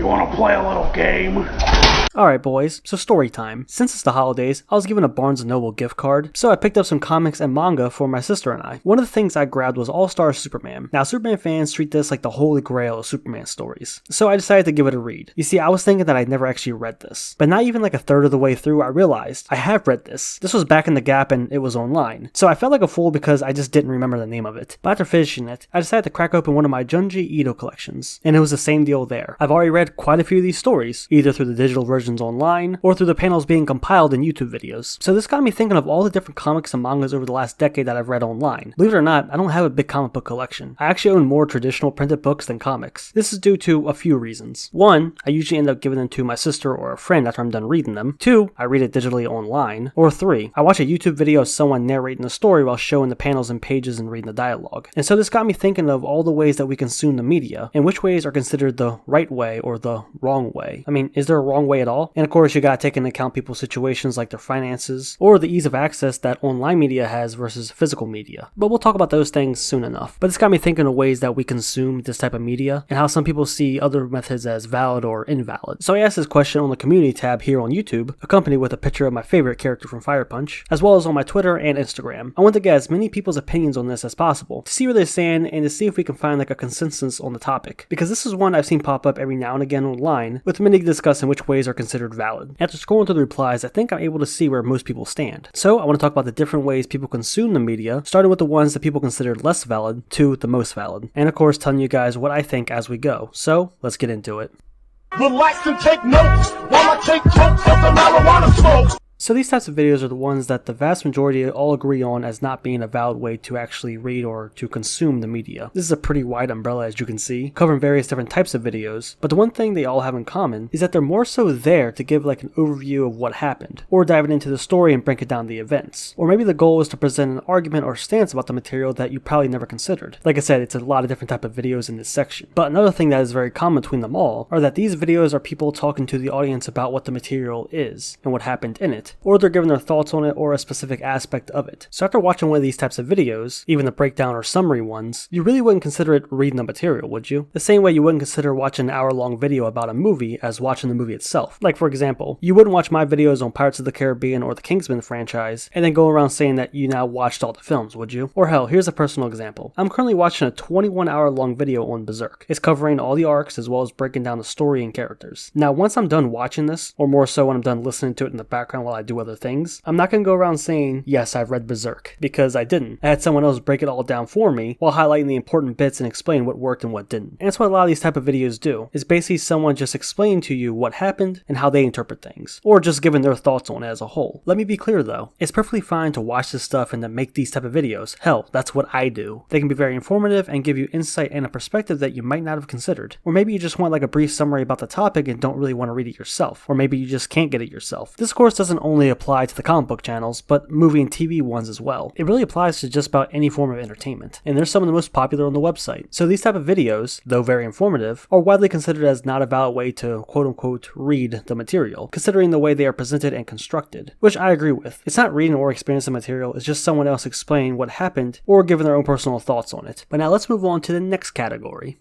You wanna play a little game? Alright boys, so story time. Since it's the holidays, I was given a Barnes & Noble gift card, so I picked up some comics and manga for my sister and I. One of the things I grabbed was All-Star Superman. Now Superman fans treat this like the holy grail of Superman stories, so I decided to give it a read. You see, I was thinking that I'd never actually read this, but not even like a third of the way through I realized I have read this. This was back in the Gap and it was online, so I felt like a fool because I just didn't remember the name of it. But after finishing it, I decided to crack open one of my Junji Ito collections, and it was the same deal there. I've already read quite a few of these stories, either through the digital versions online, or through the panels being compiled in YouTube videos. So this got me thinking of all the different comics and mangas over the last decade that I've read online. Believe it or not, I don't have a big comic book collection. I actually own more traditional printed books than comics. This is due to a few reasons. One, I usually end up giving them to my sister or a friend after I'm done reading them. Two, I read it digitally online. Or three, I watch a YouTube video of someone narrating the story while showing the panels and pages and reading the dialogue. And so this got me thinking of all the ways that we consume the media, and which ways are considered the right way or the wrong way. I mean, is there a wrong way at all? And of course, you gotta take into account people's situations like their finances, or the ease of access that online media has versus physical media. But we'll talk about those things soon enough. But it's got me thinking of ways that we consume this type of media, and how some people see other methods as valid or invalid. So I asked this question on the community tab here on YouTube, accompanied with a picture of my favorite character from Fire Punch, as well as on my Twitter and Instagram. I want to get as many people's opinions on this as possible, to see where they stand and to see if we can find like a consensus on the topic. Because this is one I've seen pop up every now and again online, with many discussing which ways are considered valid. After scrolling through the replies, I think I'm able to see where most people stand. So I want to talk about the different ways people consume the media, starting with the ones that people consider less valid to the most valid. And of course telling you guys what I think as we go. So let's get into it. Relax and take notes while I take totes of the marijuana smoke. So these types of videos are the ones that the vast majority all agree on as not being a valid way to actually read or to consume the media. This is a pretty wide umbrella, as you can see, covering various different types of videos, but the one thing they all have in common is that they're more so there to give like an overview of what happened, or diving into the story and breaking down the events. Or maybe the goal is to present an argument or stance about the material that you probably never considered. Like I said, it's a lot of different type of videos in this section. But another thing that is very common between them all are that these videos are people talking to the audience about what the material is and what happened in it, or they're giving their thoughts on it or a specific aspect of it. So after watching one of these types of videos, even the breakdown or summary ones, you really wouldn't consider it reading the material, would you? The same way you wouldn't consider watching an hour-long video about a movie as watching the movie itself. Like for example, you wouldn't watch my videos on Pirates of the Caribbean or the Kingsman franchise and then go around saying that you now watched all the films, would you? Or hell, here's a personal example. I'm currently watching a 21-hour-long video on Berserk. It's covering all the arcs as well as breaking down the story and characters. Now once I'm done watching this, or more so when I'm done listening to it in the background while I do other things, I'm not going to go around saying, yes, I've read Berserk, because I didn't. I had someone else break it all down for me while highlighting the important bits and explaining what worked and what didn't. And that's what a lot of these type of videos do, is basically someone just explaining to you what happened and how they interpret things, or just giving their thoughts on it as a whole. Let me be clear though, it's perfectly fine to watch this stuff and to make these type of videos. Hell, that's what I do. They can be very informative and give you insight and a perspective that you might not have considered. Or maybe you just want like a brief summary about the topic and don't really want to read it yourself. Or maybe you just can't get it yourself. This of course doesn't only apply to the comic book channels, but movie and TV ones as well. It really applies to just about any form of entertainment, and they're some of the most popular on the website. So these type of videos, though very informative, are widely considered as not a valid way to quote-unquote read the material, considering the way they are presented and constructed, which I agree with. It's not reading or experiencing the material, it's just someone else explaining what happened or giving their own personal thoughts on it. But now let's move on to the next category.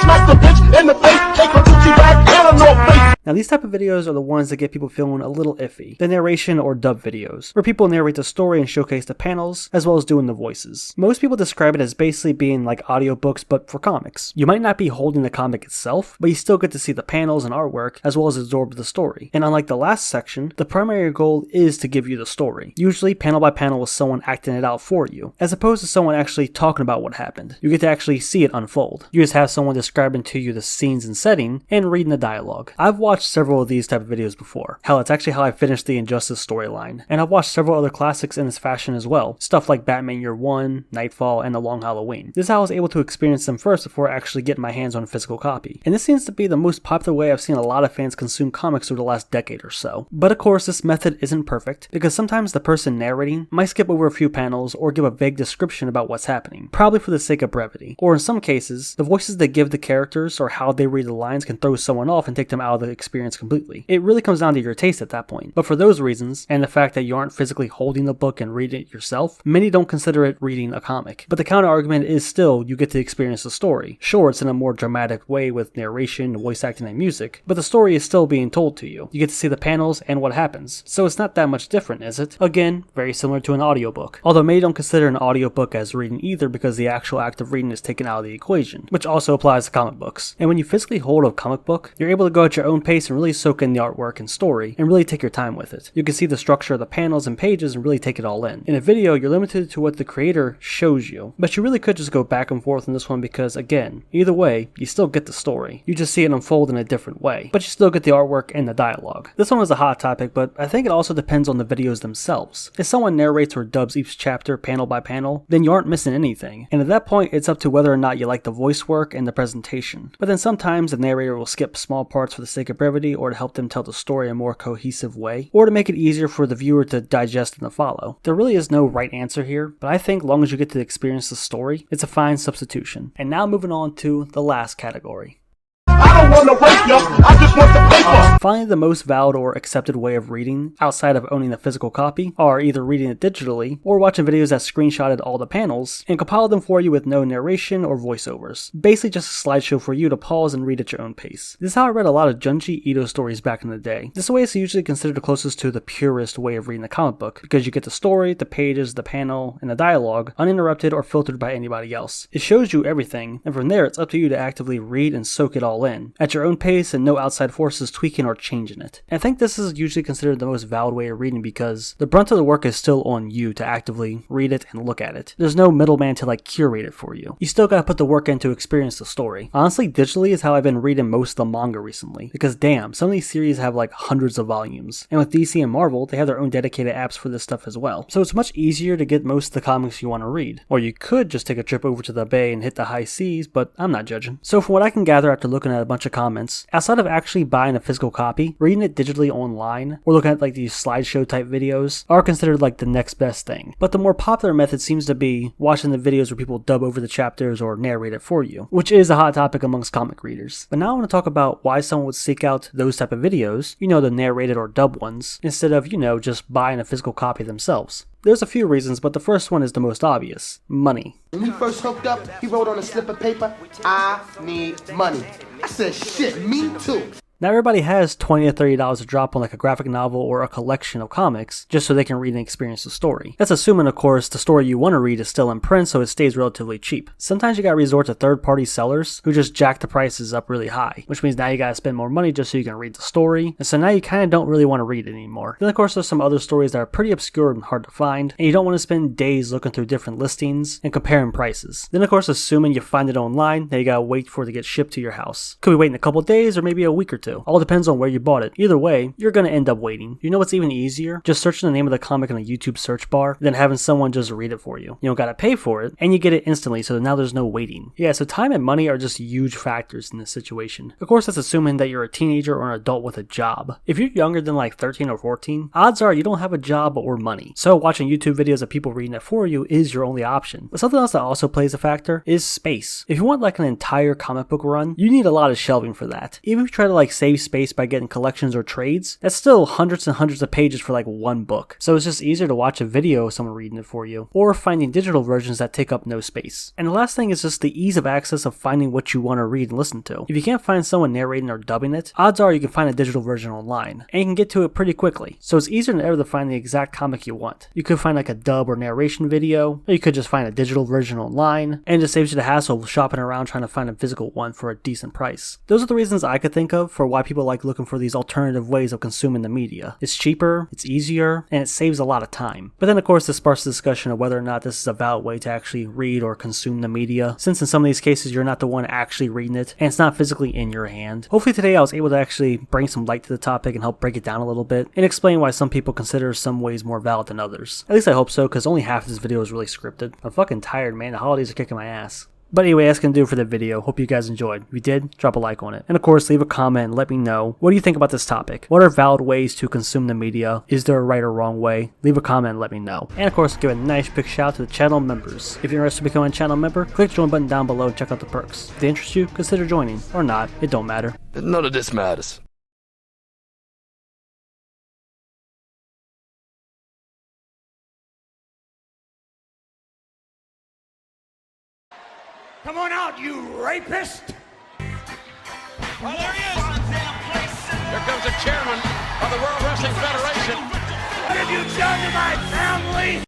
Smack the bitch in the face, take her Gucci back, and a North Face. Now these type of videos are the ones that get people feeling a little iffy. The narration or dub videos, where people narrate the story and showcase the panels, as well as doing the voices. Most people describe it as basically being like audiobooks but for comics. You might not be holding the comic itself, but you still get to see the panels and artwork, as well as absorb the story. And unlike the last section, the primary goal is to give you the story, usually panel by panel with someone acting it out for you, as opposed to someone actually talking about what happened. You get to actually see it unfold. You just have someone describing to you the scenes and setting, and reading the dialogue. I've watched several of these type of videos before. Hell, it's actually how I finished the Injustice storyline. And I've watched several other classics in this fashion as well. Stuff like Batman Year One, Nightfall, and The Long Halloween. This is how I was able to experience them first before actually getting my hands on a physical copy. And this seems to be the most popular way I've seen a lot of fans consume comics over the last decade or so. But of course, this method isn't perfect, because sometimes the person narrating might skip over a few panels or give a vague description about what's happening, probably for the sake of brevity. Or in some cases, the voices they give the character characters or how they read the lines can throw someone off and take them out of the experience completely. It really comes down to your taste at that point. But for those reasons, and the fact that you aren't physically holding the book and reading it yourself, many don't consider it reading a comic. But the counter argument is still you get to experience the story. Sure, it's in a more dramatic way with narration, voice acting, and music, but the story is still being told to you. You get to see the panels and what happens, so it's not that much different, is it? Again, very similar to an audiobook. Although many don't consider an audiobook as reading either because the actual act of reading is taken out of the equation, which also applies to comic books. And when you physically hold a comic book, you're able to go at your own pace and really soak in the artwork and story, and really take your time with it. You can see the structure of the panels and pages and really take it all in. In a video, you're limited to what the creator shows you, but you really could just go back and forth on this one because, again, either way, you still get the story. You just see it unfold in a different way, but you still get the artwork and the dialogue. This one is a hot topic, but I think it also depends on the videos themselves. If someone narrates or dubs each chapter panel by panel, then you aren't missing anything, and at that point, it's up to whether or not you like the voice work and the presentation. But then sometimes the narrator will skip small parts for the sake of brevity or to help them tell the story in a more cohesive way, or to make it easier for the viewer to digest and to follow. There really is no right answer here, but I think long as you get to experience the story, it's a fine substitution. And now moving on to the last category. I don't want to wake you, I just want the paper. Finally, the most valid or accepted way of reading, outside of owning a physical copy, are either reading it digitally, or watching videos that screenshotted all the panels, and compile them for you with no narration or voiceovers. Basically just a slideshow for you to pause and read at your own pace. This is how I read a lot of Junji Ito stories back in the day. This way is usually considered the closest to the purest way of reading a comic book, because you get the story, the pages, the panel, and the dialogue, uninterrupted or filtered by anybody else. It shows you everything, and from there it's up to you to actively read and soak it all in, at your own pace and no outside forces tweaking or changing it. And I think this is usually considered the most valid way of reading because the brunt of the work is still on you to actively read it and look at it. There's no middleman to curate it for you. You still gotta put the work in to experience the story. Honestly, digitally is how I've been reading most of the manga recently, because damn, some of these series have hundreds of volumes. And with DC and Marvel, they have their own dedicated apps for this stuff as well. So it's much easier to get most of the comics you want to read. Or you could just take a trip over to the bay and hit the high seas, but I'm not judging. So from what I can gather after looking at a bunch of comments, outside of actually buying a physical copy, reading it digitally online, or looking at these slideshow type videos, are considered the next best thing. But the more popular method seems to be watching the videos where people dub over the chapters or narrate it for you, which is a hot topic amongst comic readers. But now I want to talk about why someone would seek out those type of videos, the narrated or dub ones, instead of, just buying a physical copy themselves. There's a few reasons, but the first one is the most obvious: money. When we first hooked up, he wrote on a slip of paper, "I need money." I said, shit, me too. Not everybody has $20 to $30 to drop on a graphic novel or a collection of comics just so they can read and experience the story. That's assuming, of course, the story you want to read is still in print so it stays relatively cheap. Sometimes you gotta resort to third-party sellers who just jack the prices up really high, which means now you gotta spend more money just so you can read the story, and so now you kinda don't really want to read it anymore. Then of course there's some other stories that are pretty obscure and hard to find, and you don't want to spend days looking through different listings and comparing prices. Then of course assuming you find it online, now you gotta wait for it to get shipped to your house. Could be waiting a couple days or maybe a week or two. All depends on where you bought it. Either way, you're gonna end up waiting. You know what's even easier? Just searching the name of the comic in a YouTube search bar, then having someone just read it for you. You don't gotta pay for it, and you get it instantly, so now there's no waiting. Yeah, so time and money are just huge factors in this situation. Of course, that's assuming that you're a teenager or an adult with a job. If you're younger than 13 or 14, odds are you don't have a job or money. So watching YouTube videos of people reading it for you is your only option. But something else that also plays a factor is space. If you want an entire comic book run, you need a lot of shelving for that. Even if you try to save space by getting collections or trades, that's still hundreds and hundreds of pages for one book. So it's just easier to watch a video of someone reading it for you, or finding digital versions that take up no space. And the last thing is just the ease of access of finding what you want to read and listen to. If you can't find someone narrating or dubbing it, odds are you can find a digital version online, and you can get to it pretty quickly. So it's easier than ever to find the exact comic you want. You could find a dub or narration video, or you could just find a digital version online, and it just saves you the hassle of shopping around trying to find a physical one for a decent price. Those are the reasons I could think of for why people like looking for these alternative ways of consuming the media. It's cheaper, it's easier, and it saves a lot of time. But then of course this sparks the discussion of whether or not this is a valid way to actually read or consume the media, since in some of these cases you're not the one actually reading it, and it's not physically in your hand. Hopefully today I was able to actually bring some light to the topic and help break it down a little bit, and explain why some people consider some ways more valid than others. At least I hope so, because only half of this video is really scripted. I'm fucking tired, man. The holidays are kicking my ass. But anyway, that's going to do it for the video. Hope you guys enjoyed. If you did, drop a like on it. And of course, leave a comment and let me know, what do you think about this topic? What are valid ways to consume the media? Is there a right or wrong way? Leave a comment and let me know. And of course, give a nice big shout out to the channel members. If you're interested in becoming a channel member, click the join button down below and check out the perks. If they interest you, consider joining. Or not, it don't matter. None of this matters. Come on out, you rapist! Well, there he is. Here comes the chairman of the World Wrestling Federation. What have you done to my family?